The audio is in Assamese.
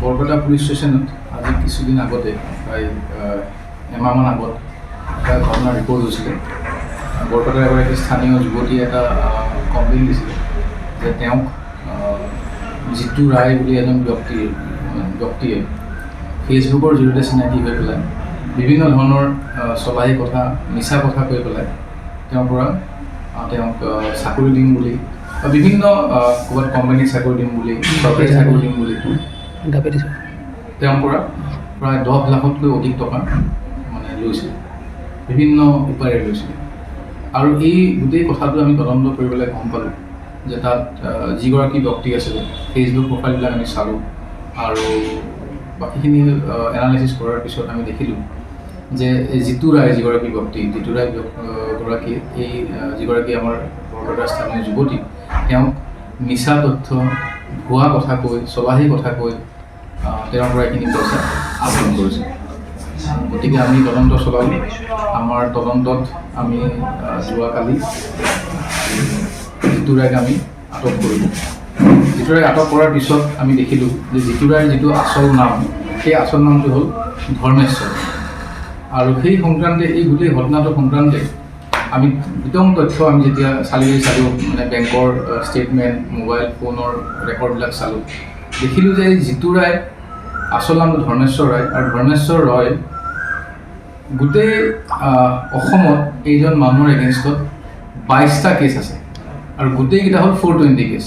বৰপেটা পুলিচ ষ্টেচনত আজি কিছুদিন আগতে প্ৰায় এমাহমান আগত এটা ঘটনা ৰিপৰ্ট হৈছিলে। বৰপেটাৰ এগৰাকী স্থানীয় যুৱতীয়ে এটা কমপ্লেইন দিছিলে যে তেওঁক জিতু ৰায় বুলি এজন ব্যক্তিয়ে ফেচবুকৰ জৰিয়তে চিনাকি হৈ পেলাই বিভিন্ন ধৰণৰ চলাই কথা মিছা কথা কৈ পেলাই তেওঁৰ পৰা তেওঁক চাকৰি দিম বুলি বিভিন্ন ক'ৰবাত কোম্পানীত চাকৰি দিম বুলি চৰকাৰী চাকৰি দিম বুলি তেওঁৰ পৰা প্ৰায় 10 লাখতকৈ অধিক টকা মানে লৈছিল, বিভিন্ন উপায়েৰে লৈছিল। আৰু এই গোটেই কথাটো আমি তদন্ত কৰিবলৈ গম পালোঁ যে তাত যিগৰাকী ব্যক্তি আছিলে ফেচবুক প্ৰফাইলবিলাক আমি চালোঁ আৰু বাকীখিনি এনালাইচিছ কৰাৰ পিছত আমি দেখিলোঁ যে জিতু ৰায় যিগৰাকী ব্যক্তি, জিতু ৰায় গৰাকীয়ে এই যিগৰাকী আমাৰ বৰপেটাৰ স্থানীয় যুৱতী তেওঁক মিছা তথ্য ভুৱা কথা কৈ চলাহী কথা কৈ তেওঁৰ পৰা এইখিনি পইচা আহৰণ কৰিছে। গতিকে আমি তদন্ত চলালোঁ। আমাৰ তদন্তত আমি যোৱাকালি জিতু ৰায়ক আমি আটক কৰিলোঁ। জিতু ৰায়ক আটক কৰাৰ পিছত আমি দেখিলোঁ যে জিতু ৰায়ৰ যিটো আচল নাম, সেই আচল নামটো হ'ল ধৰ্মেশ্বৰ। আৰু সেই সংক্ৰান্তে এই গোটেই ঘটনাটোৰ সংক্ৰান্তে আমি বিতং তথ্য আমি যেতিয়া চালোঁ মানে বেংকৰ ষ্টেটমেণ্ট, মোবাইল ফোনৰ ৰেকৰ্ডবিলাক চালোঁ, দেখিলোঁ যে জিতু ৰায় আচল নামটো ধৰ্মেশ্বৰ ৰায়। আৰু ধৰ্মেশ্বৰ ৰয় গোটেই অসমত এইজন মানুহৰ এগেইনষ্টত 22টা কেছ আছে আৰু গোটেইকেইটা হ'ল 420 কেছ।